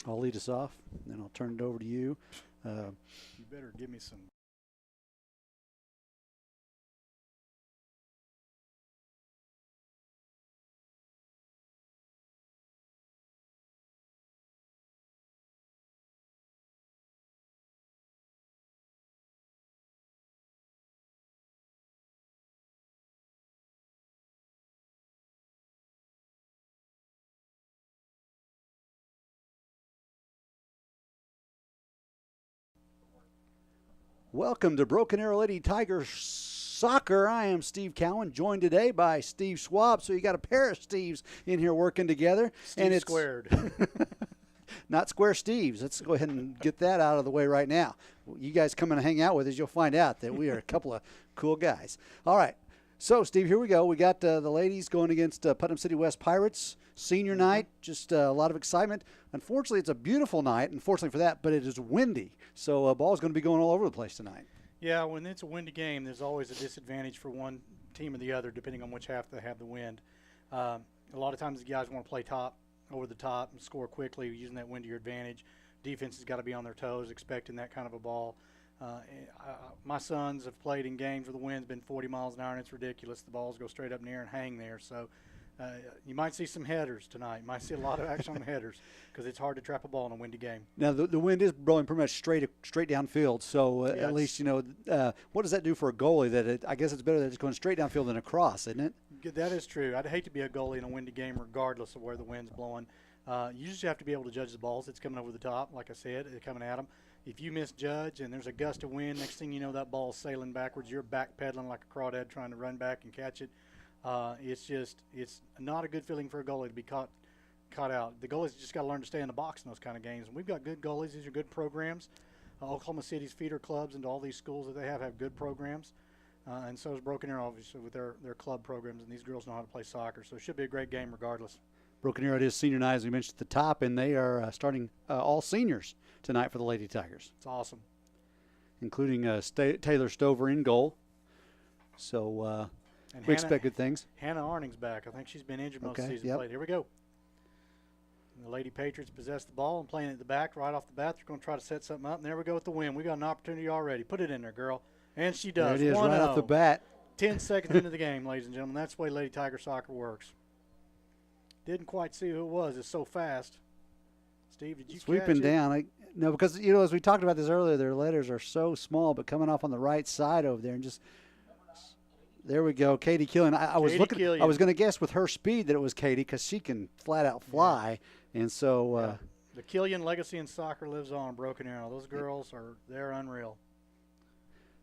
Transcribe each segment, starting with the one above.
I'll lead us off, then I'll turn it over to you. You better give me some. Welcome to Broken Arrow Lady Tiger Soccer. I am Steve Cowan, joined today by Steve Schwab. So you got a pair of Steves in here working together. Steve and it's squared. Not Square Steves. Let's go ahead and get that out of the way right now. You guys come and hang out with us, you'll find out that we are a couple of cool guys. All right. So, Steve, here we go. We got the ladies going against Putnam City West Pirates. Senior night, just a lot of excitement. Unfortunately, it's a beautiful night, unfortunately for that, but it is windy. So, ball's going to be going all over the place tonight. Yeah, when it's a windy game, there's always a disadvantage for one team or the other, depending on which half they have the wind. A lot of times the guys want to play over the top and score quickly using that wind to your advantage. Defense has got to be on their toes, expecting that kind of a ball. My sons have played in games where the wind's been 40 miles an hour, and it's ridiculous. The balls go straight up in the air and hang there. So you might see some headers tonight. You might see a lot of action on the headers because it's hard to trap a ball in a windy game. Now, the wind is blowing pretty much straight downfield. So at least, what does that do for a goalie? I guess it's better that it's going straight downfield than across, isn't it? That is true. I'd hate to be a goalie in a windy game regardless of where the wind's blowing. You just have to be able to judge the balls. It's coming over the top, like I said, it's coming at them. If you misjudge and there's a gust of wind, next thing you know that ball's sailing backwards. You're backpedaling like a crawdad trying to run back and catch it. It's not a good feeling for a goalie to be caught out. The goalie's just got to learn to stay in the box in those kind of games. And we've got good goalies. These are good programs. Oklahoma City's feeder clubs and all these schools that they have good programs. And so is Broken Arrow, obviously, with their club programs. And these girls know how to play soccer. So it should be a great game regardless. Broken Arrow is senior night, as we mentioned at the top, and they are starting all seniors tonight for the Lady Tigers. It's awesome. Including Taylor Stover in goal. So we expect good things. Hannah Arning's back. I think she's been injured most of the season. Yep. Played. Here we go. And the Lady Patriots possess the ball and playing it at the back right off the bat. They're going to try to set something up, and there we go with the win. We got an opportunity already. Put it in there, girl. And she does. There it is, right off the bat. 10 seconds into the game, ladies and gentlemen. That's the way Lady Tiger Soccer works. Didn't quite see who it was. It's so fast. Steve, did you sweeping catch down? No, because as we talked about this earlier, their letters are so small, but coming off on the right side over there, and just there we go, Katie Killian. I was going to guess with her speed that it was Katie because she can flat out fly, and so the Killian legacy in soccer lives on. Broken Arrow. Those girls they're unreal.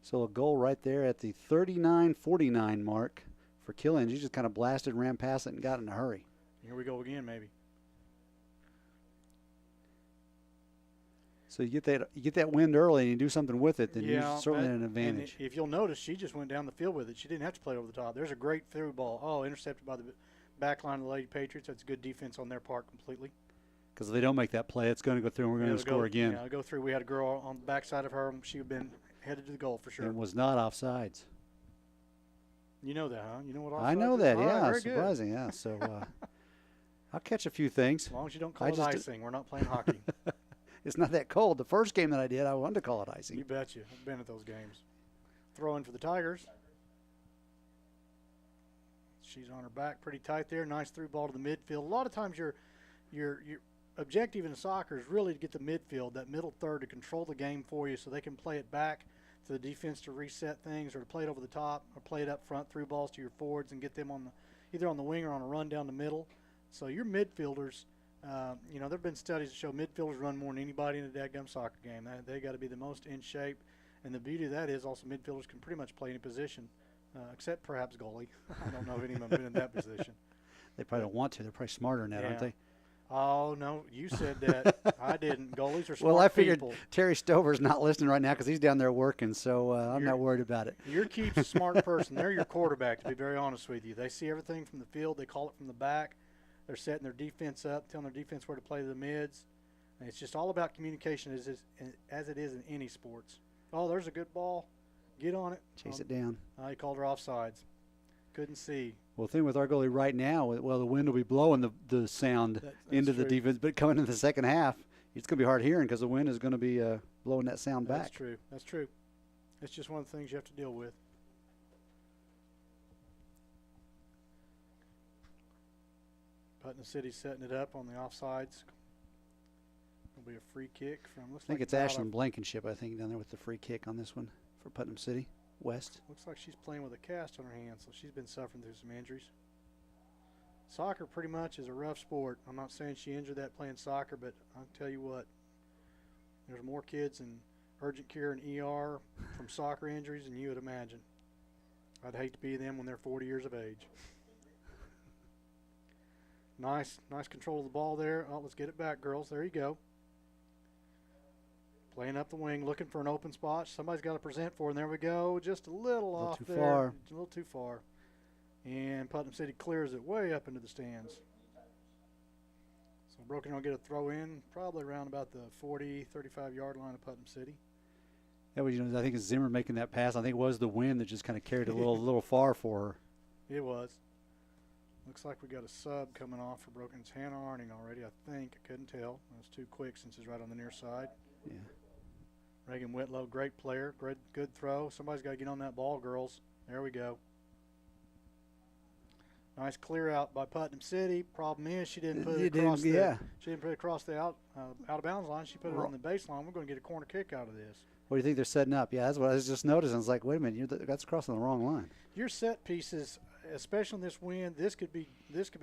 So a goal right there at the 39-49 mark for Killian. She just kind of blasted, ran past it, and got in a hurry. Here we go again, maybe. So you get that wind early and you do something with it, then you're certainly at an advantage. And if you'll notice, she just went down the field with it. She didn't have to play it over the top. There's a great through ball. Oh, intercepted by the back line of the Lady Patriots. That's good defense on their part completely. Because if they don't make that play, it's going to go through and we're going to score again. Yeah, go through. We had a girl on the backside of her. She had been headed to the goal for sure. And was not offsides. You know that, huh? You know what offsides I know that, is? yeah. Right, surprising, good. yeah. So I'll catch a few things. As long as you don't call it icing. We're not playing hockey. It's not that cold. The first game that I did, I wanted to call it icing. You betcha. I've been at those games. Throwing for the Tigers. She's on her back pretty tight there. Nice through ball to the midfield. A lot of times your objective in soccer is really to get the midfield, that middle third, to control the game for you so they can play it back to the defense to reset things, or to play it over the top, or play it up front through balls to your forwards and get them either on the wing or on a run down the middle. So your midfielders, there have been studies that show midfielders run more than anybody in a dadgum soccer game. They got to be the most in shape. And the beauty of that is also midfielders can pretty much play any position, except perhaps goalie. I don't know if anyone been in that position. They probably don't want to. They're probably smarter than that, aren't they? Oh, no, you said that. I didn't. Goalies are smart Well, I figured people. Terry Stover's not listening right now because he's down there working, so I'm not worried about it. Your keep's a smart person. They're your quarterback, to be very honest with you. They see everything from the field. They call it from the back. They're setting their defense up, telling their defense where to play the mids. And it's just all about communication as it is in any sports. Oh, there's a good ball. Get on it. Chase it down. He called her offsides. Couldn't see. Well, the thing with our goalie right now, the wind will be blowing the sound into the defense, but coming in the second half, It's going to be hard hearing because the wind is going to be blowing that sound back. That's true. That's true. It's just one of the things you have to deal with. Putnam City setting it up on the offsides. It'll be a free kick from. I think it's Ashland Blankenship, I think, down there with the free kick on this one for Putnam City West. Looks like she's playing with a cast on her hand, so she's been suffering through some injuries. Soccer pretty much is a rough sport. I'm not saying she injured that playing soccer, but I'll tell you what, there's more kids in urgent care and ER from soccer injuries than you would imagine. I'd hate to be them when they're 40 years of age. Nice control of the ball there. Oh, let's get it back, girls. There you go. Playing up the wing, looking for an open spot. Somebody's got to present for, and there we go. Just a little off there. Far. A little too far. And Putnam City clears it way up into the stands. So Broken will get a throw in, probably around about the 40, 35-yard line of Putnam City. That was, I think it's Zimmer making that pass. I think it was the wind that just kind of carried it a little far for her. It was. Looks like we got a sub coming off for Broken's Hannah Arning already, I think. I couldn't tell. It was too quick since he's right on the near side. Yeah. Reagan Whitlow, great player, good throw. Somebody's got to get on that ball, girls. There we go. Nice clear out by Putnam City. Problem is she didn't put it across she didn't put it across the out of bounds line. She put it on the baseline. We're going to get a corner kick out of this. What do you think they're setting up? Yeah, that's what I was just noticing. It's like, wait a minute, that's crossing the wrong line. Your set pieces, especially in this wind, this could be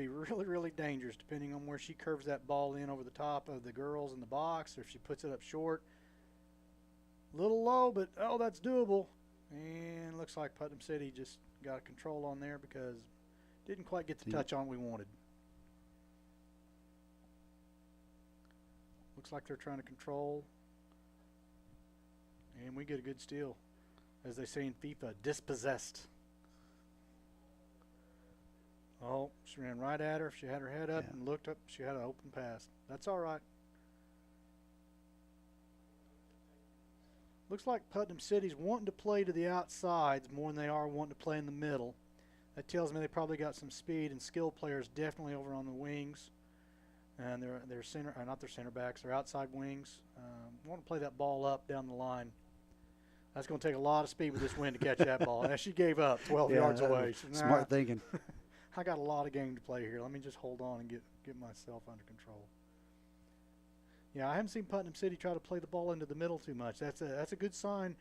really, really dangerous depending on where she curves that ball in over the top of the girls in the box, or if she puts it up short. A little low, but that's doable. And looks like Putnam City just got a control on there because didn't quite get the touch on we wanted. Looks like they're trying to control. And we get a good steal. As they say in FIFA, dispossessed. Oh, she ran right at her. If she had her head up and looked up, she had an open pass. That's all right. Looks like Putnam City's wanting to play to the outsides more than they are wanting to play in the middle. That tells me they probably got some speed and skill players definitely over on the wings. And their center, not their center backs, their outside wings. Want to play that ball up down the line. That's going to take a lot of speed with this wind to catch that ball. And she gave up 12 yards away. Said, smart thinking. I got a lot of game to play here. Let me just hold on and get myself under control. Yeah, I haven't seen Putnam City try to play the ball into the middle too much. That's a good sign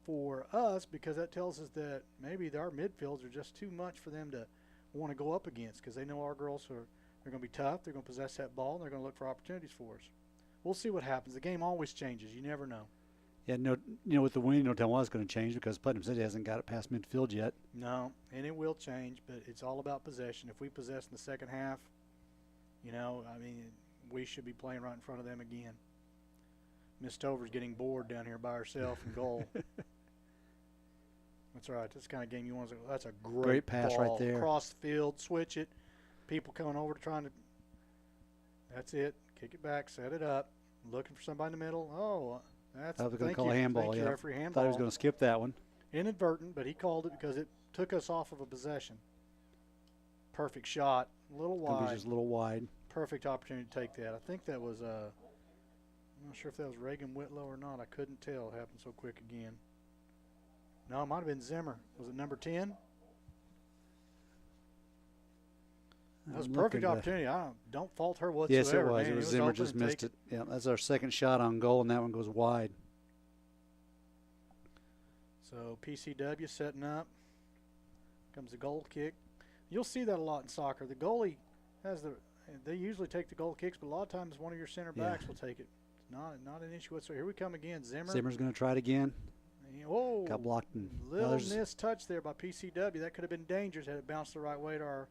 for us, because that tells us that maybe our midfields are just too much for them to want to go up against, because they know our girls they're going to be tough. They're going to possess that ball, and they're going to look for opportunities for us. We'll see what happens. The game always changes. You never know. Yeah, with the wind, no telling what's going to change, because Putnam City hasn't got it past midfield yet. No, and it will change, but it's all about possession. If we possess in the second half, we should be playing right in front of them again. Miss Stover's getting bored down here by herself in goal. That's all right. That's the kind of game you want to. That's a great pass ball. right there. Across the field, switch it. People coming over trying to. That's it. Kick it back, set it up. Looking for somebody in the middle. Oh, that's. I was going to call a handball. Yeah. Referee, handball. Thought he was going to skip that one. Inadvertent, but he called it because it took us off of a possession. Perfect shot. A little wide. Just a little wide. Perfect opportunity to take that. I think that was. I'm not sure if that was Reagan Whitlow or not. I couldn't tell. It happened so quick again. No, it might have been Zimmer. Was it number 10? That was a perfect opportunity. I don't fault her whatsoever. Yes, it was. Man, it was Zimmer just missed it. Yeah, that's our second shot on goal, and that one goes wide. So PCW setting up. Comes the goal kick. You'll see that a lot in soccer. The goalie has they usually take the goal kicks, but a lot of times one of your center backs will take it. It's not an issue whatsoever. Here we come again. Zimmer's going to try it again. Oh, got blocked. Little missed touch there by PCW. That could have been dangerous had it bounced the right way to our.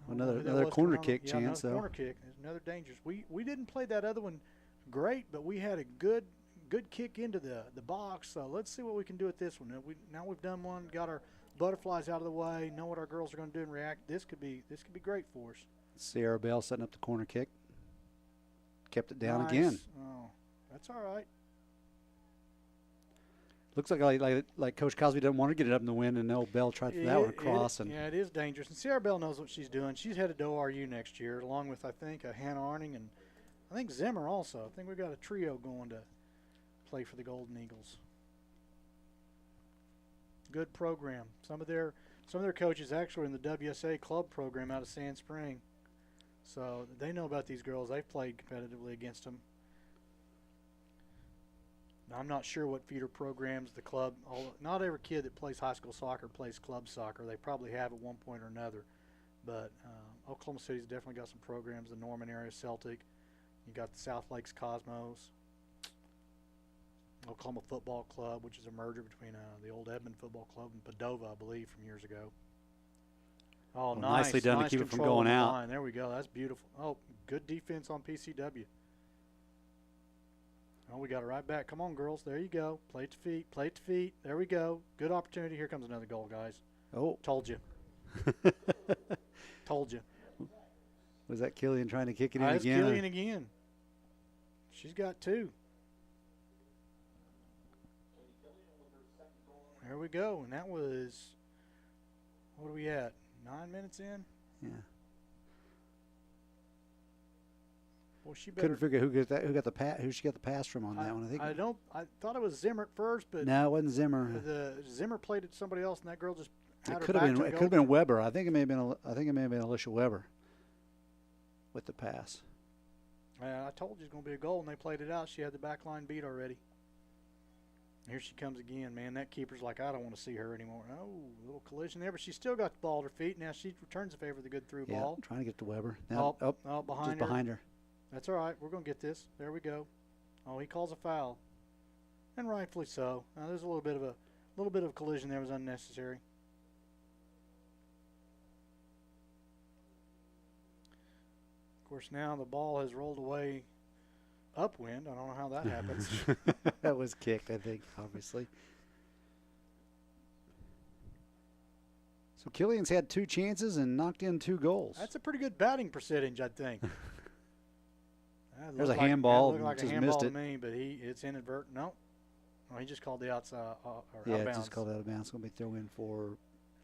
Another corner kick chance, though. Corner kick. There's another dangerous. We didn't play that other one great, but we had a good kick into the box. So let's see what we can do with this one. Now we've done one, got our butterflies out of the way, know what our girls are going to do and react. This could be great for us. Sierra Bell setting up the corner kick. Kept it down again. Oh, that's all right. Looks like Coach Cosby doesn't want to get it up in the wind, and no, Bell tried for that one across. Yeah, it is dangerous. And Sierra Bell knows what she's doing. She's headed to ORU next year, along with, I think, Hannah Arning and I think Zimmer also. I think we got a trio going to play for the Golden Eagles. Good program. Some of their coaches actually are in the WSA club program out of Sand Spring. So they know about these girls. They've played competitively against them. Now, I'm not sure what feeder programs the club, not every kid that plays high school soccer plays club soccer. They probably have at one point or another. But Oklahoma City's definitely got some programs. The Norman area Celtic. You got the South Lakes Cosmos. Oklahoma Football Club, which is a merger between the old Edmond Football Club and Padova, I believe, from years ago. Oh, well, nice. Nicely done nice to keep it from control going on the out. line. There we go. That's beautiful. Oh, good defense on PCW. Oh, we got it right back. Come on, girls. There you go. Plate to feet. Plate to feet. There we go. Good opportunity. Here comes another goal, guys. Oh. Told you. Told you. Was that Killian trying to kick it in That's again? Killian again. She's got 2. There we go. And that was, what are we at? 9 minutes in? Yeah. Well, she better. Couldn't figure who she got the pass from on that one. I thought it was Zimmer at first, but no, it wasn't Zimmer. The Zimmer played it to somebody else, and that girl just had It her could back have to been. the It could have been goal. Weber. I think it may have been Alicia Weber with the pass. I told you it's going to be a goal, and they played it out. She had the back line beat already. Here she comes again, man. That keeper's like, I don't want to see her anymore. Oh, a little collision there, but she's still got the ball at her feet. Now she returns the favor with a good through ball. Trying to get to Weber. Now, behind just behind her. That's all right. We're going to get this. There we go. Oh, he calls a foul, and rightfully so. There's a little bit of collision there was unnecessary. Of course, now the ball has rolled away upwind. I don't know how that happens. That was kicked, I think, obviously. So Killian's had 2 chances and knocked in 2 goals. That's a pretty good batting percentage, I think. There's a handball. Looked like just a handball missed to it. me, but it's inadvertent. No, he just called the outside or Yeah, out of bounds. just called out of bounds. It's going to be throw in for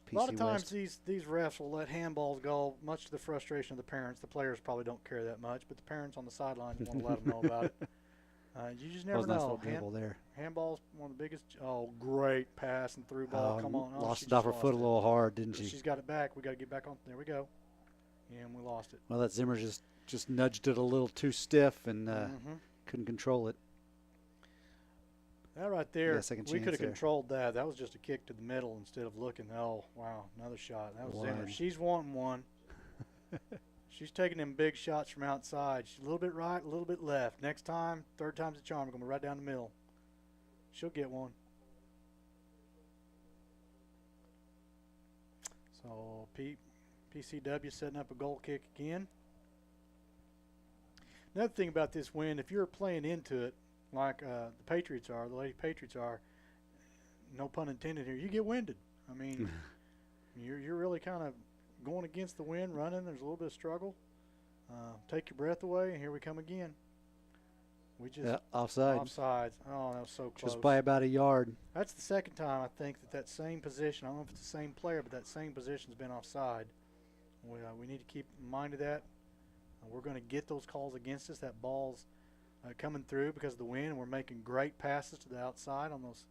PC A lot of times West. these refs will let handballs go, much to the frustration of the parents. The players probably don't care that much, but the parents on the sidelines want to let them know about it. You just never That was a nice know. little handball there. Handball's one of the biggest. Oh, great pass and through ball. Come on. Lost she it off just her foot a lost little hard, didn't it. she? She's got it back. We got to get back on. There we go. And we lost it. Well, that Zimmer just nudged it a little too stiff and couldn't control it. That right there, Yeah, second we chance could have there. controlled that. That was just a kick to the middle instead of looking. Oh, wow, another shot. That was Zimmer. Wide. She's wanting one. She's taking them big shots from outside. She's a little bit right, a little bit left. Next time, third time's a charm. We're going to be right down the middle. She'll get one. So PCW setting up a goal kick again. Another thing about this win, if you're playing into it, like the Patriots are, the Lady Patriots are, no pun intended here, you get winded. I mean, you're really kind of going against the wind, running. There's a little bit of struggle. Take your breath away, and here we come again. We just offside. Offsides. Oh, that was so close. Just by about a yard. That's the second time I think that same position, I don't know if it's the same player, but that same position's been offside. We need to keep in mind of that. We're going to get those calls against us. That ball's coming through because of the wind, and we're making great passes to the outside on those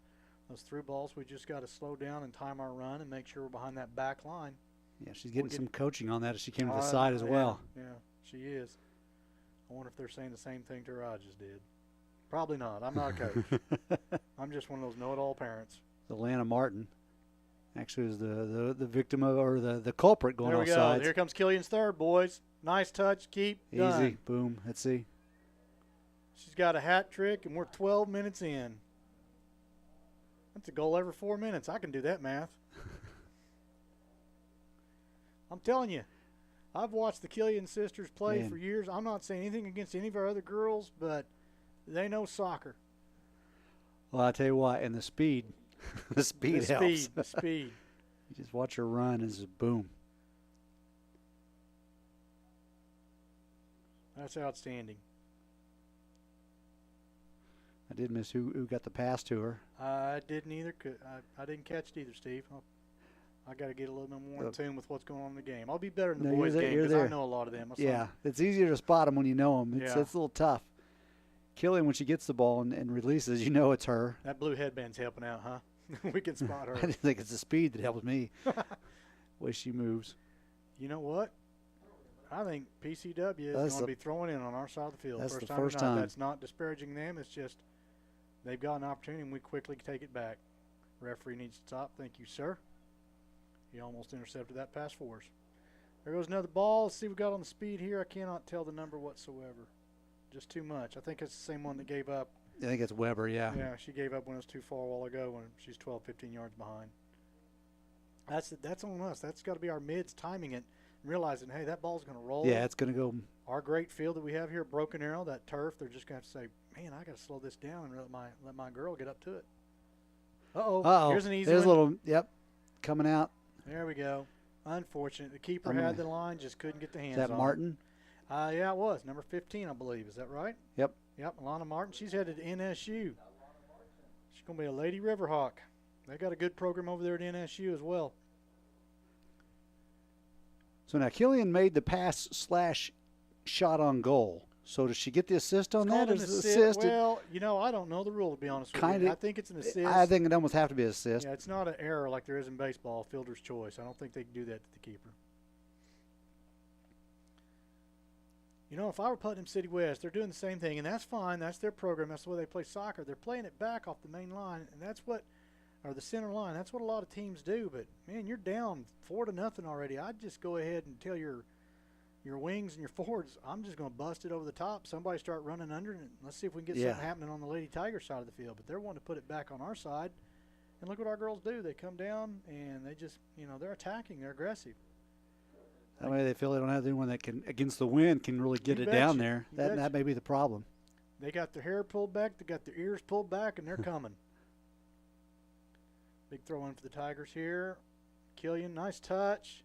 through balls. We just got to slow down and time our run and make sure we're behind that back line. Yeah, she's getting some coaching on that as she came to the side as yeah, well. Yeah, she is. I wonder if they're saying the same thing to her I just did. Probably not. I'm not a coach. I'm just one of those know-it-all parents. Atlanta Martin actually was the victim of, or the culprit going offside. There we go. Here comes Killian's third, boys. Nice touch. Keep. Easy. Done. Boom. Let's see. She's got a hat trick, and we're 12 minutes in. That's a goal every 4 minutes. I can do that math. I'm telling you, I've watched the Killian sisters play for years. I'm not saying anything against any of our other girls, but they know soccer. Well, I tell you what, and the speed, the speed helps. The speed. You just watch her run, and just boom. That's outstanding. I did miss who got the pass to her. I didn't either. I didn't catch it either, Steve. I got to get a little bit more in tune with what's going on in the game. I'll be better in the No, boys' you're game because there. I know a lot of them. My Yeah, son, it's easier to spot them when you know them. It's Yeah. a little tough. Killian, when she gets the ball and releases, you know it's her. that blue headband's helping out, huh? We can spot her. I just think it's the speed that helps me. Way she moves. You know what? I think PCW is going to be throwing in on our side of the field. That's the time first tonight. time. That's not disparaging them. It's just they've got an opportunity, and we quickly take it back. Referee needs to stop. Thank you, sir. He almost intercepted that pass for us. There goes another ball. Let's see what we got on the speed here. I cannot tell the number whatsoever. Just too much. I think it's the same one that gave up. I think it's Weber, yeah. Yeah, she gave up when it was too far a while ago when she's 12, 15 yards behind. That's on us. That's got to be our mids timing it and realizing, hey, that ball's going to roll. Yeah, it's going to go. Our great field that we have here, Broken Arrow, that turf, they're just going to have to say, man, I got to slow this down and let my girl get up to it. Uh-oh. Here's an easy There's one. a little, yep, coming out. There we go. Unfortunate. The keeper had the line, just couldn't get the hands on it. Is that Martin? Yeah, it was. Number 15, I believe. Is that right? Yep. Yep, Alana Martin. She's headed to NSU. She's going to be a Lady Riverhawk. They got a good program over there at NSU as well. So now Killian made the pass / shot on goal. So does she get the assist on that? Called an assist. Well, I don't know the rule, to be honest with you. I think it's an assist. I think it almost have to be an assist. Yeah, it's not an error like there is in baseball, fielder's choice. I don't think they can do that to the keeper. If I were Putnam City West, they're doing the same thing, and that's fine. That's their program. That's the way they play soccer. They're playing it back off the main line, and or the center line. That's what a lot of teams do. But, man, you're down 4-0 already. I'd just go ahead and tell your wings and your forwards, I'm just going to bust it over the top. Somebody start running under it. Let's see if we can get something happening on the Lady Tiger side of the field. But they're wanting to put it back on our side. And look what our girls do. They come down, and they just, they're attacking. They're aggressive. That way they feel they don't have anyone that can, against the wind, can really get it down there. That may be the problem. They got their hair pulled back. They got their ears pulled back, and they're coming. Big throw in for the Tigers here. Killian, nice touch.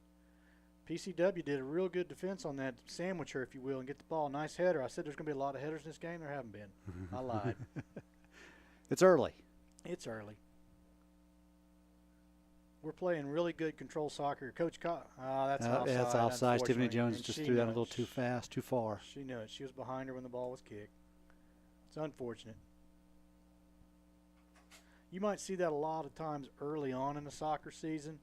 PCW did a real good defense on that sandwich her, if you will, and get the ball. Nice header. I said there's going to be a lot of headers in this game. There haven't been. I lied. It's early. It's early. We're playing really good control soccer. Coach, that's offside. Yeah, that's offside. Tiffany Jones just threw that a little too fast, too far. She knew it. She was behind her when the ball was kicked. It's unfortunate. You might see that a lot of times early on in the soccer season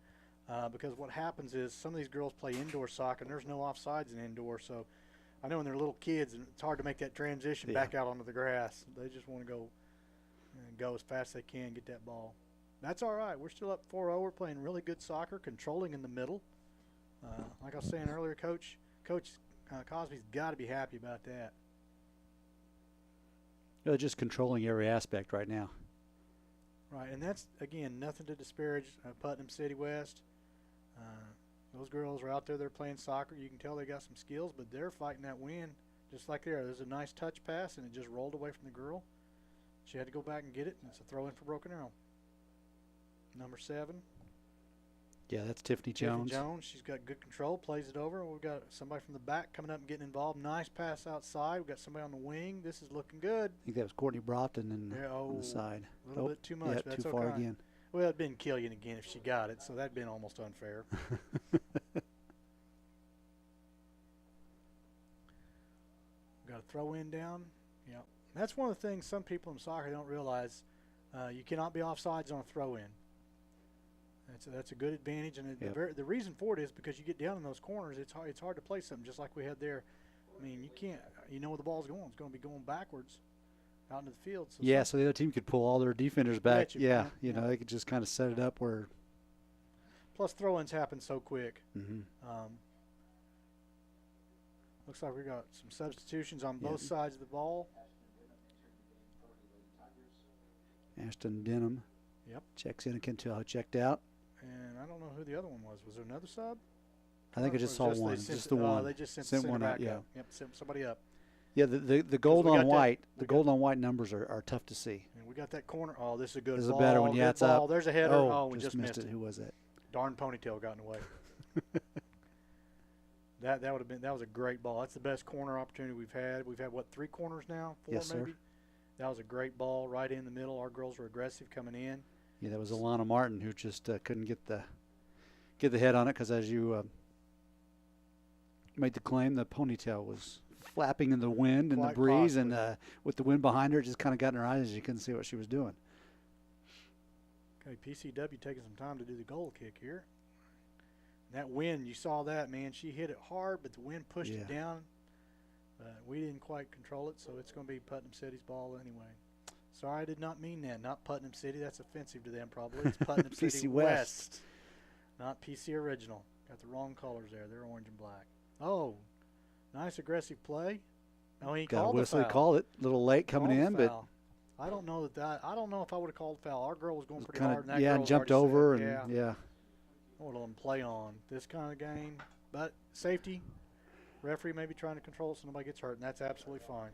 because what happens is some of these girls play indoor soccer, and there's no offsides in indoor. So I know when they're little kids, and it's hard to make that transition back out onto the grass. They just want to go as fast as they can, get that ball. That's all right. We're still up 4-0. We're playing really good soccer, controlling in the middle. Like I was saying earlier, Coach Cosby's got to be happy about that. They're just controlling every aspect right now. Right, and that's, again, nothing to disparage Putnam City West. Those girls are out there. They're playing soccer. You can tell they got some skills, but they're fighting that wind just like there. There's a nice touch pass, and it just rolled away from the girl. She had to go back and get it, and it's a throw-in for Broken Arrow. Number 7. Yeah, that's Tiffany Jones. She's got good control, plays it over. We've got somebody from the back coming up and getting involved. Nice pass outside. We've got somebody on the wing. This is looking good. I think that was Courtney Broughton on the side. A little bit too much. Yeah, but that's too far again. Well, it'd been Killian again if she got it, so that'd been almost unfair. Got a throw in down. Yeah, that's one of the things some people in soccer don't realize. You cannot be offsides on a throw in. That's a good advantage, and the reason for it is because you get down in those corners. It's hard to play something just like we had there. I mean, you can't. You know where the ball's going. It's going to be going backwards out into the field. So the other team could pull all their defenders back. They could just kind of set it up where. Plus, throw-ins happen so quick. Mm-hmm. Looks like we got some substitutions on both sides of the ball. Ashton Denham. Yep. Checks in and Quintel checked out. And I don't know who the other one was. Was there another sub? I think I just saw one. Just the one. They just sent one out. Yeah. Yep, sent somebody up. Yeah, the gold on white. The gold on white numbers are tough to see. And we got that corner. Oh, this is a good ball. This is a better one. Yeah, it's up. There's a header. Oh, we just missed it. Who was that? Darn ponytail got in the way. That was a great ball. That's the best corner opportunity we've had. We've had 3 corners now? 4 yes, maybe? Sir. That was a great ball right in the middle. Our girls were aggressive coming in. Yeah, that was Alana Martin who just couldn't get get the head on it because as you made the claim, the ponytail was flapping in the wind and the Quite breeze, possibly. and with the wind behind her, it just kind of got in her eyes. You couldn't see what she was doing. Okay, PCW taking some time to do the goal kick here. That wind, you saw that, man. She hit it hard, but the wind pushed it down. We didn't quite control it, so it's going to be Putnam City's ball anyway. Sorry, I did not mean that. Not Putnam City. That's offensive to them probably. It's Putnam City PC West, not PC Original. Got the wrong colors there. They're orange and black. Oh, nice aggressive play. Oh, he Got a called whistle. the He foul. called it a little late coming Called in, the but foul. I don't know I don't know if I would have called foul. Our girl was going pretty kind hard. of And that girl was jumped already set. over Yeah. and yeah. I would let them play on this kind of game. But safety, referee may be trying to control it so nobody gets hurt, and that's absolutely fine.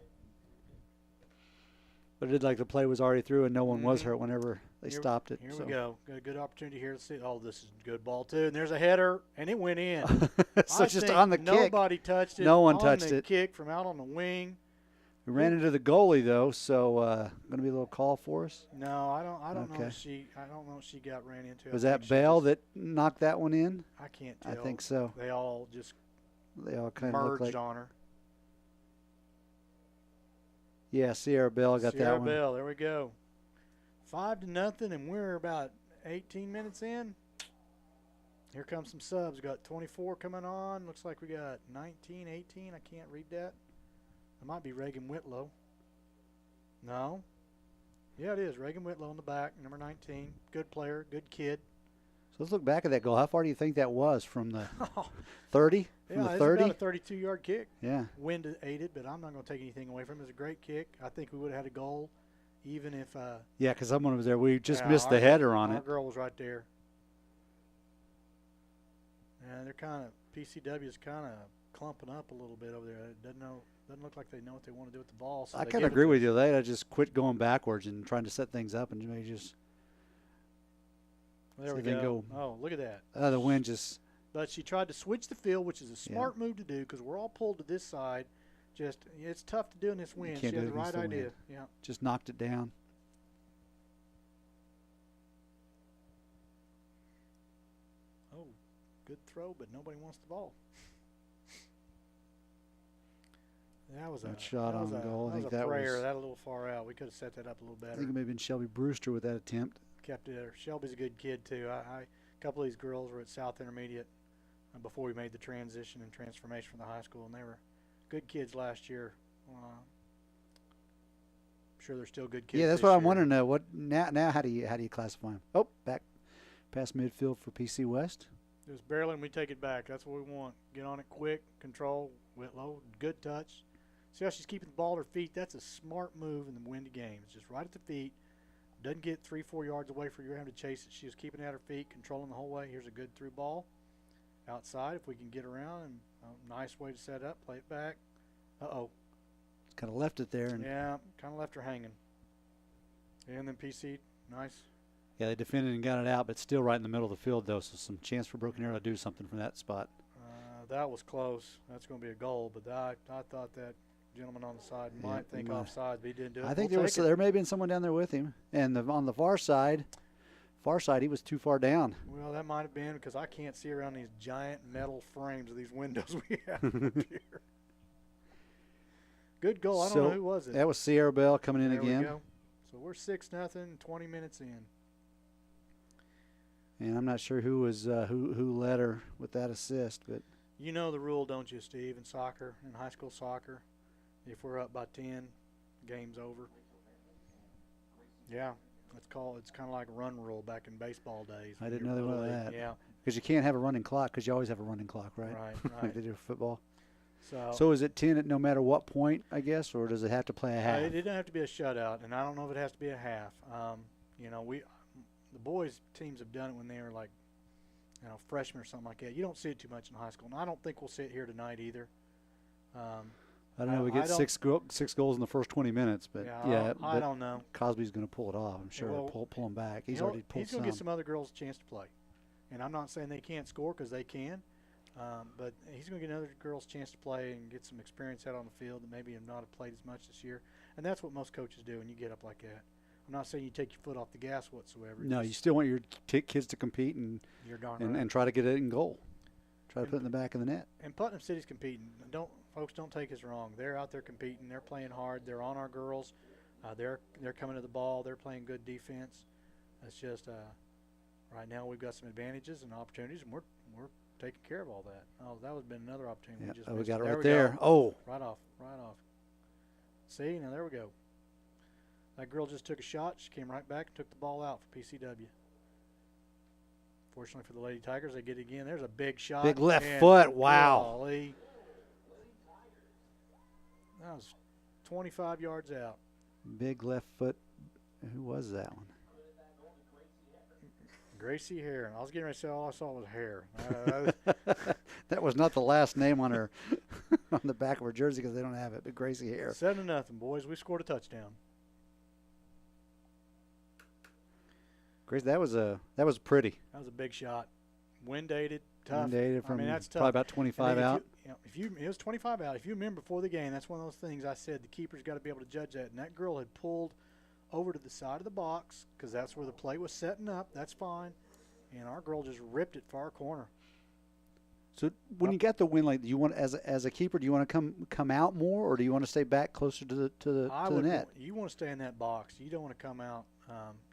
But it did like the play was already through and no one was hurt whenever they stopped it. Here so. we go. Got a good opportunity here to see. Oh, this is a good ball, too. And there's a header, and it went in. So I just think on the kick. nobody touched it. No one on touched the it. Kick from out on the wing. We ran into the goalie though, so going to be a little call for us. No, I don't know Okay. if she. I don't know if she got ran into. Was I that think she Bell just- that knocked that one in? I can't tell. I think so. They all just They all kind of look merged like. on her. Yeah, Sierra Bell got Sierra that one. Bell, there we go. 5-0, and we're about 18 minutes in. Here comes some subs. We got 24 coming on. Looks like we got 19, 18. I can't read that. It might be Reagan Whitlow. No. Yeah, it is. Reagan Whitlow in the back, number 19. Good player, good kid. So let's look back at that goal. How far do you think that was from the 30? From Yeah, the it's 30? about a 32-yard kick. Yeah. Wind aided, but I'm not going to take anything away from it. It was a great kick. I think we would have had a goal even if Yeah, because someone was there. We just yeah, missed the header on our it. girl was right there. Yeah, they're kind of PCW is kind of clumping up a little bit over there. It doesn't look like they know what they want to do with the ball. So I they kind give of it agree to with us. you. They just quit going backwards and trying to set things up and maybe just There so we they go. go- Oh, look at that. the wind just. But she tried to switch the field, which is a smart move to do because we're all pulled to this side. Just it's tough to do in this wind. She can't had do the it against right the idea. wind. Yeah. Just knocked it down. Oh, good throw, but nobody wants the ball. That was That a shot that was on a, goal. I That think was a that prayer. was- That a little far out. We could have set that up a little I better. think it may have been Shelby Brewster with that attempt. Kept it there. Shelby's a good kid too. A couple of these girls were at South Intermediate before we made the transition and transformation from the high school, and they were good kids last year. I'm sure they're still good kids. Yeah, that's this what I'm year. wondering. What now? How do you classify them? Oh, back past midfield for PC West. Just barely, and we take it back. That's what we want. Get on it quick, control. Whitlow, good touch. See how she's keeping the ball at her feet? That's a smart move in the windy game. It's just right at the feet. Doesn't get 3-4 yards away for you having to chase it. She was keeping it at her feet, controlling the whole way. Here's a good through ball. Outside, if we can get around, and a nice way to set up, play it back. Uh-oh. Just kind of left it there, and Yeah, kind of left her hanging. And then PC, nice. yeah, they defended and got it out, but still right in the middle of the field though. So some chance for Broken Arrow to do something from that spot. That was close. That's going to be a goal, but I thought that gentleman on the side might think offside, but he didn't do it. I think We'll take it. there may have been someone down there with him, and on the far side, he was too far down. Well, that might have been because I can't see around these giant metal frames of these windows we have up here. Good goal. I don't know who was it. That was Sierra Bell coming in There again. we go. So we're 6-0, 20 minutes in. And I'm not sure who was who led her with that assist, but You know the rule, don't you, Steve, in soccer, in high school soccer? If we're up by 10, game's over. Yeah, it's kind of like a run rule back in baseball days. I didn't know they were that. Yeah, because you can't have a running clock because you always have a running clock, right? right, Like they right. do in football. So So is it 10 at no matter what point, I guess, or does it have to play a half? it didn't have to be a shutout, and I don't know if it has to be a half. The boys teams have done it when they were like, freshmen or something like that. You don't see it too much in high school, and I don't think we'll see it here tonight either. I don't know. We get six goals in the first 20 minutes, but I don't know. Cosby's going to pull it off. I'm sure. Well, pull him back. He's already pulled He's some. going to get some other girls a chance to play, and I'm not saying they can't score because they can, but he's going to get other girls a chance to play and get some experience out on the field that maybe have not have played as much this year, and that's what most coaches do when you get up like that. I'm not saying you take your foot off the gas whatsoever. No, you still want your kids to compete and You're darn right. and try to get it in goal. Try to put it in the back of the net. And Putnam City's competing. Folks, don't take us wrong. They're out there competing. They're playing hard. They're on our girls. They're coming to the ball. They're playing good defense. It's just right now we've got some advantages and opportunities, and we're taking care of all that. Oh, that would have been another opportunity. Yep. We just We missed got it There right we there. go. Oh, Right off. See, now there we go. That girl just took a shot. She came right back and took the ball out for PCW. Fortunately for the Lady Tigers, they get it again. There's a big shot. big left foot. Wow. Golly. That was 25 yards out. Big left foot. Who was that one? Gracie Hare. I was getting ready to say all I saw was hair. That was not the last name on her on the back of her jersey because they don't have it. But Gracie Hare. 7-0, boys. We scored a touchdown. Gracie, that was pretty. That was a big shot. Wind dated, tough. Wind dated from that's tough. probably about 25 out. It was 25 out. If you remember before the game, that's one of those things I said the keeper's got to be able to judge that. And that girl had pulled over to the side of the box because that's where the play was setting up. That's fine. And our girl just ripped it far corner. So when you got the win, like, do you want as a keeper, do you want to come out more, or do you want to stay back closer to the net? You want to stay in that box. You don't want to come out.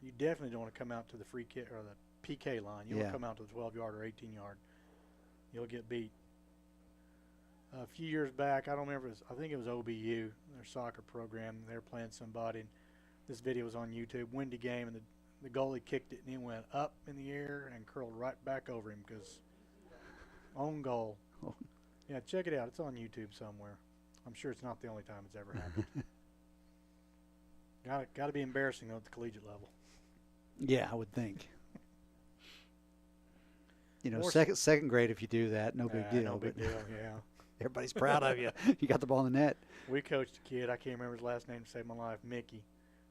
You definitely don't want to come out to the free kick or the PK line. You want to come out to the 12-yard or 18-yard. You'll get beat. A few years back, I don't remember. I think it was OBU, their soccer program. They were playing somebody. And this video was on YouTube. Windy game, and the goalie kicked it, and it went up in the air and curled right back over him because own goal. Yeah, check it out. It's on YouTube somewhere. I'm sure it's not the only time it's ever happened. Got to be embarrassing though at the collegiate level. Yeah, I would think. Second grade, if you do that, no big deal. No big deal. Yeah. Everybody's proud of you. You got the ball in the net. We coached a kid. I can't remember his last name to save my life. Mickey.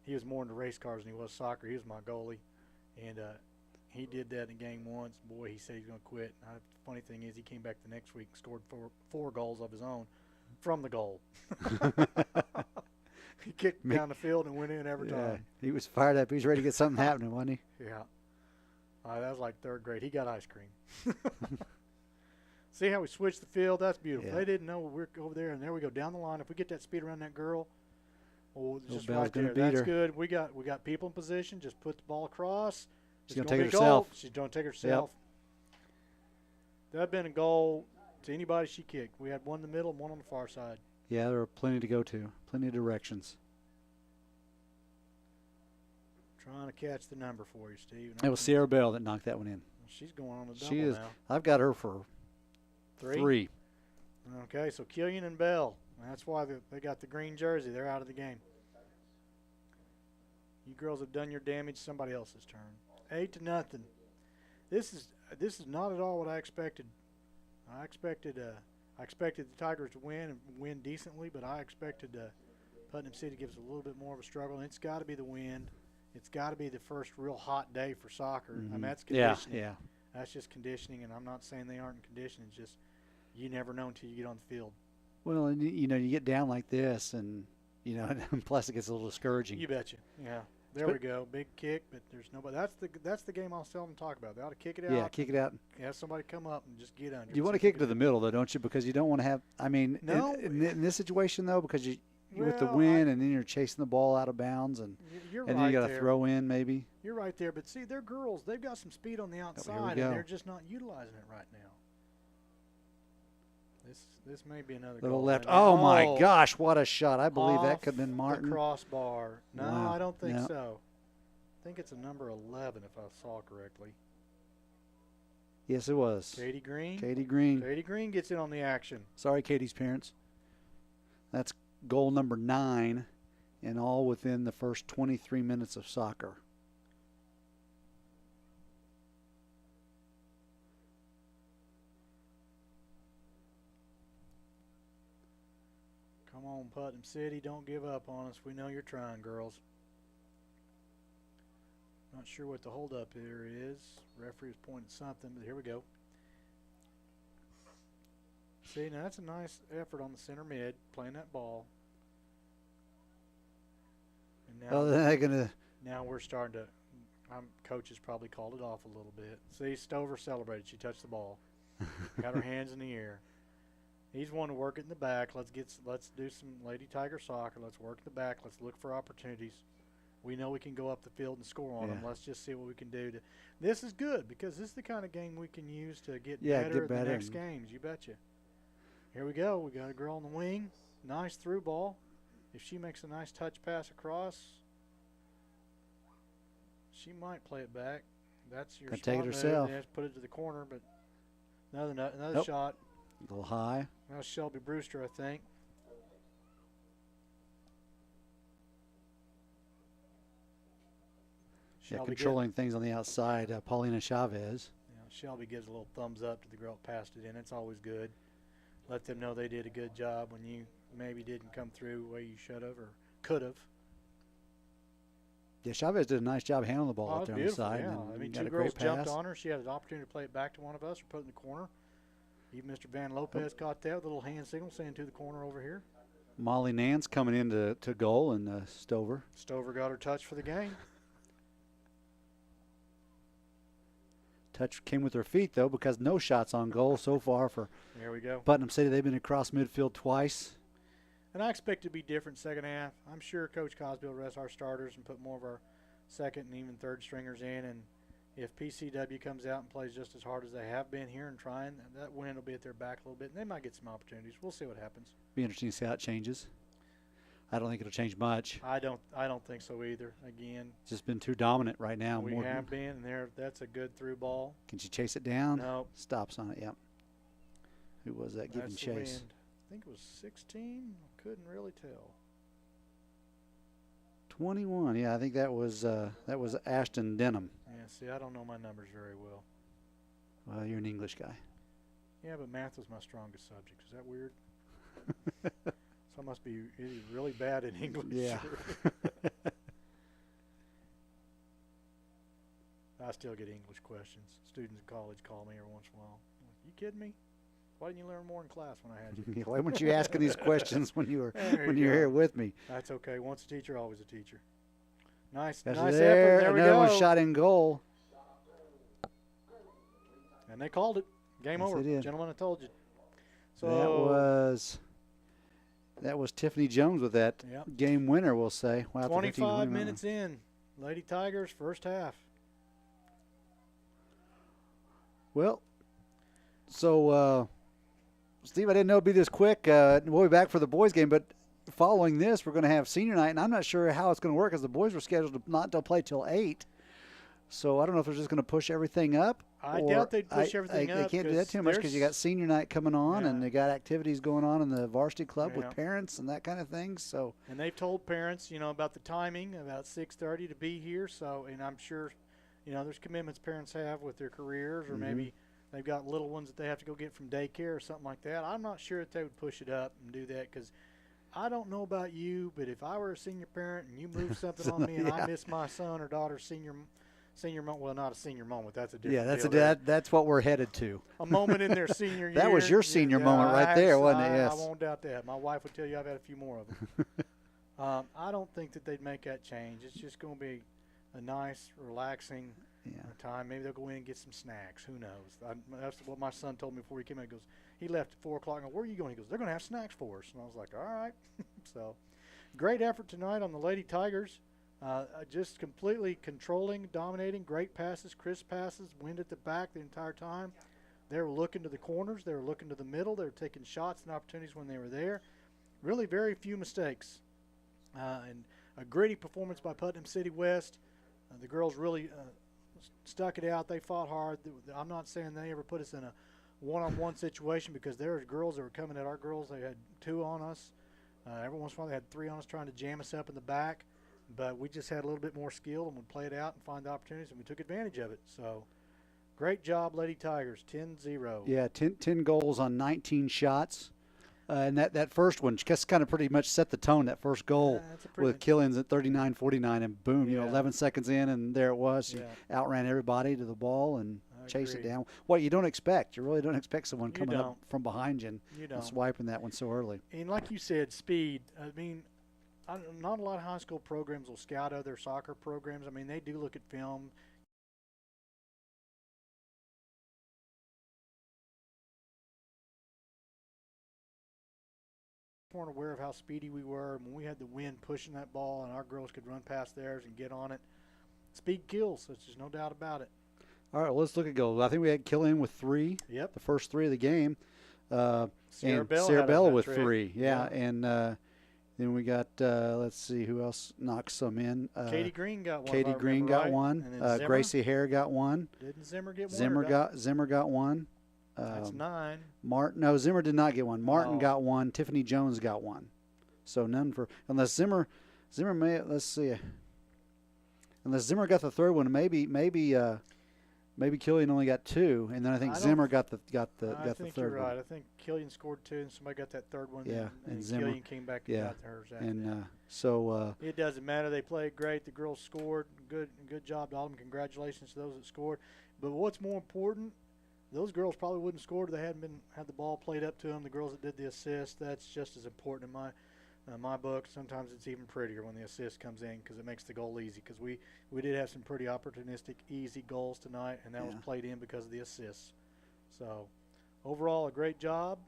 He was more into race cars than he was soccer. He was my goalie, and he did that in a game once. Boy, he said he's going to quit. The funny thing is, he came back the next week and scored four goals of his own from the goal. He kicked down the field and went in every time. He was fired up. He was ready to get something happening, wasn't he? Yeah. That was like third grade. He got ice cream. See how we switched the field? That's beautiful. Yeah. They didn't know we were over there, and there we go down the line. If we get that speed around that girl, just Bell's right gonna there. beat That's her. good. We got people in position. Just put the ball across. She's going It's to take be it a goal. herself. She's going to take it herself. That'd been a goal to anybody she kicked. We had one in the middle and one on the far side. Yeah, there were plenty to go to. Plenty of directions. Trying to catch the number for you, Steve. It was Sierra Bell that knocked that one in. She's going on a double She is. now. I've got her for three. Okay, so Killian and Bell. That's why they got the green jersey. They're out of the game. You girls have done your damage. Somebody else's turn. 8-0. This is not at all what I expected. I expected the Tigers to win and win decently, but I expected Putnam City to give us a little bit more of a struggle. And it's got to be the wind. It's got to be the first real hot day for soccer. Mm-hmm. I mean, that's conditioning. Yeah. That's just conditioning, and I'm not saying they aren't in condition. It's just you never know until you get on the field. Well, and you get down like this, and and plus it gets a little discouraging. You betcha. Yeah. There we go. Big kick, but there's nobody. That's the game I'll tell them to talk about. They ought to kick it out. Yeah, kick it out. Have somebody come up and just get under. You want to kick it to the middle, though, don't you? Because you don't want to have. I mean, no. in this situation, though, because with the wind, and then you're chasing the ball out of bounds, and then you got to throw in maybe. You're right there, but see, they're girls. They've got some speed on the outside, and they're just not utilizing it right now. This may be another little goal. Left. Oh my gosh, what a shot! I believe that could have been Martin. The crossbar. No, wow. I don't think so. I think it's a number 11 if I saw correctly. Yes, it was. Katie Green. Katie Green. Katie Green gets in on the action. Sorry, Katie's parents. That's goal number 9, and all within the first 23 minutes of soccer. Come on, Putnam City. Don't give up on us. We know you're trying, girls. Not sure what the holdup here is. Referee was pointing something, but here we go. See, now that's a nice effort on the center mid, playing that ball. And now Oh, they're going to Now we're starting to. Coach has probably called it off a little bit. See, Stover celebrated. She touched the ball. Got her hands in the air. He's wanting to work it in the back. Let's do some Lady Tiger soccer. Let's work in the back. Let's look for opportunities. We know we can go up the field and score on them. Let's just see what we can do. This is good because this is the kind of game we can use to get better in the next games. You betcha. Here we go. We got a girl on the wing. Nice through ball. If she makes a nice touch pass across, she might play it back. That's your spot. Take it herself. Just put it to the corner, but another shot. A little high. That's Shelby Brewster, I think. Controlling things on the outside, Paulina Chavez. Shelby gives a little thumbs up to the girl that passed it in. It's always good. Let them know they did a good job when you maybe didn't come through the way you should have or could have. Yeah, Chavez did a nice job handling the ball up there on the side. Yeah. I mean, two girls jumped on her. She had an opportunity to play it back to one of us or put it in the corner. Even Mr. Van Lopez caught that with a little hand signal saying to the corner over here. Molly Nance coming into goal and Stover. Stover got her touch for the game. Touch came with her feet, though, because no shots on goal so far for there we go. Putnam City. They've been across midfield twice. And I expect it to be different second half. I'm sure Coach Cosby will rest our starters and put more of our second and even third stringers in. And if PCW comes out and plays just as hard as they have been here and trying, that win will be at their back a little bit. And they might get some opportunities. We'll see what happens. Be interesting to see how it changes. I don't think it'll change much. I don't think so either. Again, it's just been too dominant right now. We have been, and that's a good through ball. Can she chase it down? No. Stops on it, yep. Who was that giving chase? I think it was 16. Couldn't really tell. 21. Yeah, I think that was Ashton Denham. Yeah, see, I don't know my numbers very well. Well, you're an English guy. Yeah, but math was my strongest subject. Is that weird? So I must be really bad in English. Yeah. I still get English questions. Students in college call me every once in a while. You kidding me? Why didn't you learn more in class when I had you? Why weren't you asking these questions when you were here with me? That's okay. Once a teacher, always a teacher. Nice effort. There we Another go. one shot in goal. And they called it. Game yes, over. Gentlemen, I told you. So that was Tiffany Jones with that game winner, we'll say. Wow, 25 minutes in. Lady Tigers, first half. Well, so, Steve, I didn't know it'd be this quick. We'll be back for the boys' game, but following this, we're going to have senior night, and I'm not sure how it's going to work because the boys were scheduled to not to play till 8. So I don't know if they're just going to push everything up. I doubt they'd push everything up. They can't do that too much because you got senior night coming on, and they got activities going on in the varsity club with parents and that kind of thing. So and they've told parents, about the timing, about 6:30 to be here. So, and I'm sure, there's commitments parents have with their careers, or maybe they've got little ones that they have to go get from daycare or something like that. I'm not sure that they would push it up and do that because I don't know about you, but if I were a senior parent and you moved something on me and I miss my son or daughter's senior moment, well, not a senior moment. That's a different deal. That's what we're headed to. A moment in their senior year. That was your senior moment right there, wasn't it? Yes. I won't doubt that. My wife would tell you I've had a few more of them. I don't think that they'd make that change. It's just going to be a nice, relaxing time. Maybe they'll go in and get some snacks. Who knows? That's what my son told me before he came in. He goes, he left at 4 o'clock. I go, where are you going? He goes, they're going to have snacks for us. And I was like, all right. So, great effort tonight on the Lady Tigers. Just completely controlling, dominating, great passes, crisp passes, wind at the back the entire time. They were looking to the corners. They were looking to the middle. They were taking shots and opportunities when they were there. Really very few mistakes. And a gritty performance by Putnam City West. The girls really stuck it out. They fought hard. I'm not saying they ever put us in a one-on-one situation because there were girls that were coming at our girls. They had 2 on us. Every once in a while they had 3 on us trying to jam us up in the back. But we just had a little bit more skill and would play it out and find the opportunities, and we took advantage of it. So, great job, Lady Tigers, 10-0. Yeah, 10 goals on 19 shots. And that first one just kind of pretty much set the tone, that first goal with Killings at 39-49, and boom, 11 seconds in, and there it was. She outran everybody to the ball and chased it down. What you don't expect. You really don't expect someone coming up from behind you and swiping that one so early. And like you said, speed. I mean, not a lot of high school programs will scout other soccer programs. I mean, they do look at film. Weren't aware of how speedy we were. When we had the wind pushing that ball and our girls could run past theirs and get on it, speed kills. There's just no doubt about it. All right, well, let's look at goals. I think we had Killian with 3. Yep. The first 3 of the game. Sierra and Bell Sierra had Bell a with trick. 3. Yeah. And then we got, let's see, who else knocked some in. Katie Green got one. Katie Green got right. one. And then Gracie Hare got one. Didn't Zimmer get one? Zimmer got one. That's 9. No, Zimmer did not get one. Martin Oh. got one. Tiffany Jones got one. So none for, unless Zimmer may, let's see. Unless Zimmer got the third one, maybe Killian only got 2, and then I think Zimmer got the third I think you're right. one. I think Killian scored 2, and somebody got that third one. Yeah, and Zimmer. Killian came back and got hers. So it doesn't matter. They played great. The girls scored. Good job to all of them. Congratulations to those that scored. But what's more important, those girls probably wouldn't have scored if they hadn't had the ball played up to them. The girls that did the assist, that's just as important in my book. Sometimes it's even prettier when the assist comes in because it makes the goal easy. Because we did have some pretty opportunistic, easy goals tonight, and that was played in because of the assists. So overall, a great job.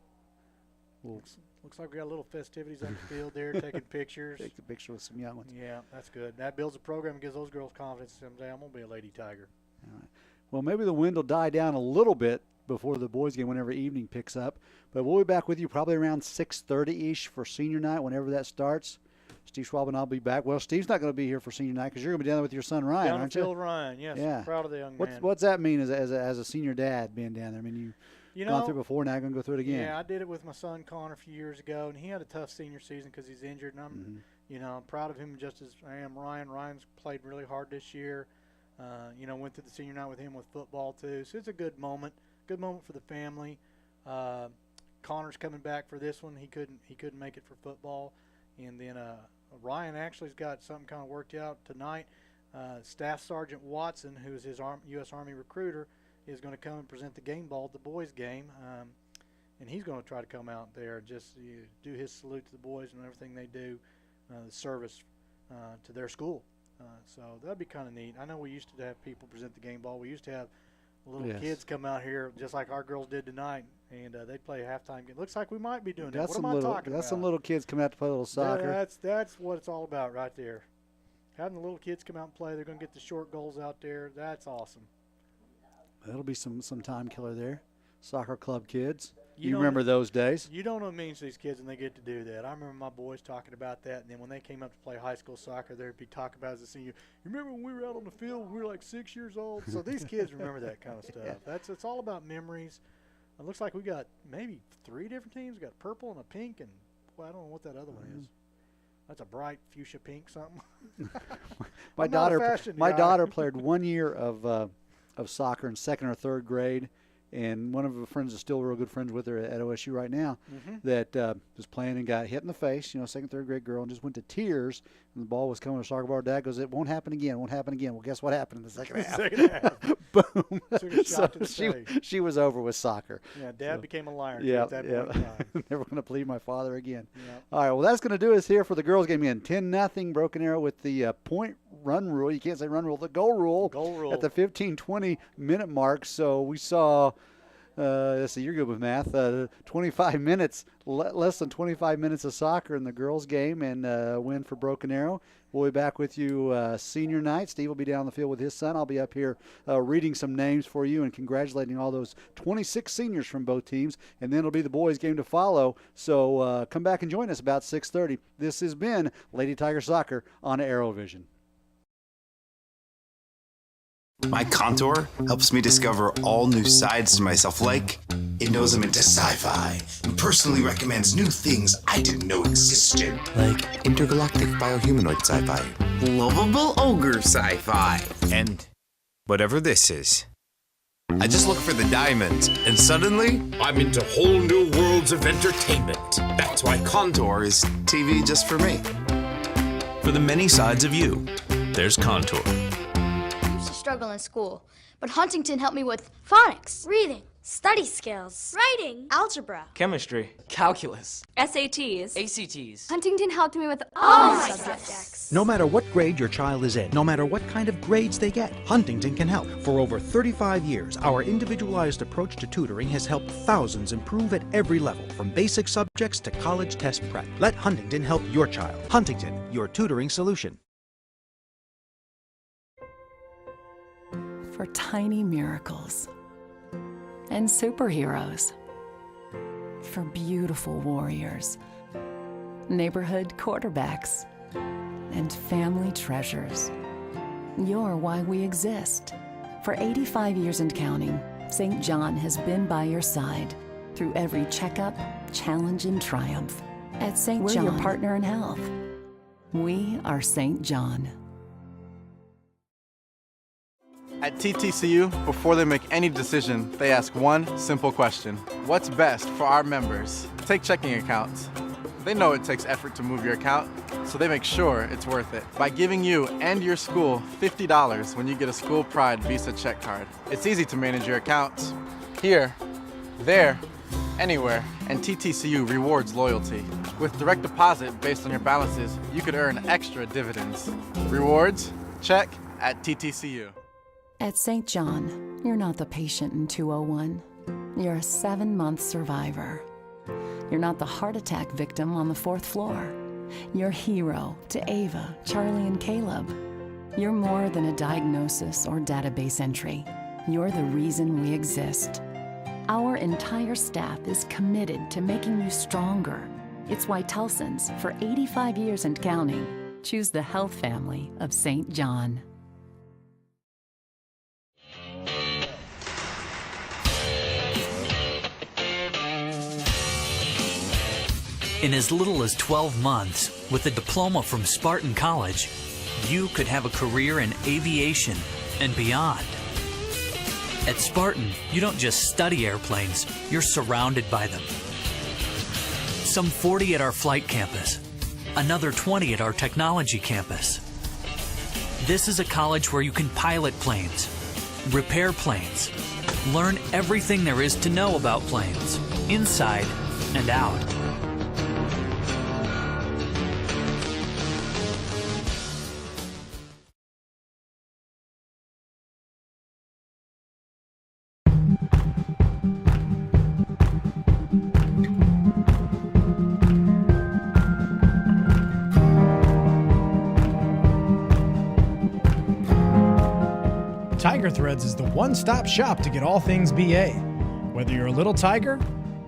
Looks like we got a little festivities on the field there, taking pictures. Take the picture with some young ones. Yeah, that's good. That builds a program and gives those girls confidence. Someday I'm going to be a Lady Tiger. All right. Well, maybe the wind will die down a little bit before the boys' game, whenever evening picks up. But we'll be back with you probably around 6:30-ish for senior night, whenever that starts. Steve Schwab and I'll be back. Well, Steve's not going to be here for senior night because you're going to be down there with your son Ryan, aren't you? Down Ryan, yes. Yeah. Proud of the young man. What's that mean as a senior dad being down there? I mean, you've gone through it before, now you're going to go through it again. Yeah, I did it with my son Connor a few years ago, and he had a tough senior season because he's injured. And I'm proud of him just as I am Ryan. Ryan's played really hard this year. Went through the senior night with him with football too. So it's a good moment for the family. Connor's coming back for this one. He couldn't make it for football, and then Ryan actually's got something kind of worked out tonight. Staff Sergeant Watson, who is his U.S. Army recruiter, is going to come and present the game ball at the boys' game, and he's going to try to come out there and just do his salute to the boys and everything they do, the service to their school. So that'd be kind of neat. I know we used to have people present the game ball. We used to have little kids come out here just like our girls did tonight, and they'd play a halftime game. Looks like we might be doing that. What am I talking about? Some little kids coming out to play a little soccer. That's what it's all about right there. Having the little kids come out and play. They're going to get the short goals out there. That's awesome. That'll be some time killer there. Soccer club kids. You remember those days? You don't know what it means to these kids when they get to do that. I remember my boys talking about that, and then when they came up to play high school soccer, they'd be talking about as a senior. You remember when we were out on the field when we were like 6 years old? So these kids remember that kind of stuff. It's all about memories. It looks like we got maybe 3 different teams. We got a purple and a pink, and boy, I don't know what that other one is. That's a bright fuchsia pink something. my daughter played 1 year of soccer in 2nd or 3rd grade. And one of her friends is still real good friends with her at OSU right now that was playing and got hit in the face, 2nd, 3rd grade girl, and just went to tears. And the ball was coming to her soccer ball. Dad goes, it won't happen again, won't happen again. Well, guess what happened in the second half? Boom. So she was over with soccer. Yeah, Dad became a liar at that point in time. Never going to plead my father again. Yep. All right, well, that's going to do us here for the girls' game again. 10-0 Broken Arrow with the point run rule. You can't say run rule, the goal rule. At the 15-20 minute mark. So we saw, let's see, you're good with math, 25 minutes, less than 25 minutes of soccer in the girls' game, and win for Broken Arrow. We'll be back with you senior night. Steve will be down on the field with his son. I'll be up here reading some names for you and congratulating all those 26 seniors from both teams. And then it'll be the boys' game to follow. So come back and join us about 6:30. This has been Lady Tiger Soccer on Arrowvision. My Contour helps me discover all new sides to myself, like it knows I'm into sci-fi and personally recommends new things I didn't know existed. Like intergalactic biohumanoid sci-fi. Lovable ogre sci-fi. And whatever this is. I just look for the diamonds, and suddenly, I'm into whole new worlds of entertainment. That's why Contour is TV just for me. For the many sides of you, there's Contour. I used to struggle in school, but Huntington helped me with phonics, breathing, Study skills. Writing. Algebra. Chemistry. Calculus. SATs. ACTs. Huntington helped me with all my subjects. No matter what grade your child is in, no matter what kind of grades they get, Huntington can help. For over 35 years, our individualized approach to tutoring has helped thousands improve at every level, from basic subjects to college test prep. Let Huntington help your child. Huntington, your tutoring solution. For tiny miracles and superheroes, for beautiful warriors, neighborhood quarterbacks, and family treasures. You're why we exist. For 85 years and counting, St. John has been by your side through every checkup, challenge, and triumph. At St. John, we're your partner in health. We are St. John. At TTCU, before they make any decision, they ask one simple question. What's best for our members? Take checking accounts. They know it takes effort to move your account, so they make sure it's worth it by giving you and your school $50 when you get a School Pride Visa check card. It's easy to manage your accounts. Here, there, anywhere, and TTCU rewards loyalty. With direct deposit based on your balances, you could earn extra dividends. Rewards? Check at TTCU. At St. John, you're not the patient in 201. You're a 7-month survivor. You're not the heart attack victim on the 4th floor. You're hero to Ava, Charlie, and Caleb. You're more than a diagnosis or database entry. You're the reason we exist. Our entire staff is committed to making you stronger. It's why Telsons, for 85 years and counting, choose the health family of St. John. In as little as 12 months, with a diploma from Spartan College, you could have a career in aviation and beyond. At Spartan, you don't just study airplanes, you're surrounded by them. Some 40 at our flight campus, another 20 at our technology campus. This is a college where you can pilot planes, repair planes, learn everything there is to know about planes, inside and out. Tiger Threads is the one-stop shop to get all things BA. Whether you're a little tiger,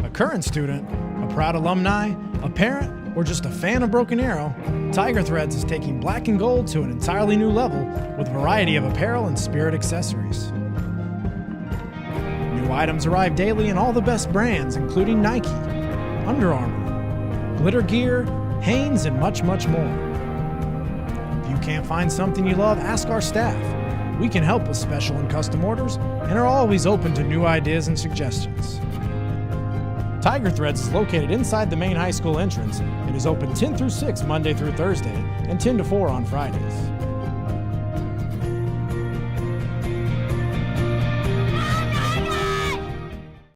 a current student, a proud alumni, a parent, or just a fan of Broken Arrow, Tiger Threads is taking black and gold to an entirely new level with a variety of apparel and spirit accessories. New items arrive daily in all the best brands, including Nike, Under Armour, Glitter Gear, Hanes, and much, much more. If you can't find something you love, ask our staff. We can help with special and custom orders and are always open to new ideas and suggestions. Tiger Threads is located inside the main high school entrance and is open 10 through 6 Monday through Thursday and 10 to 4 on Fridays.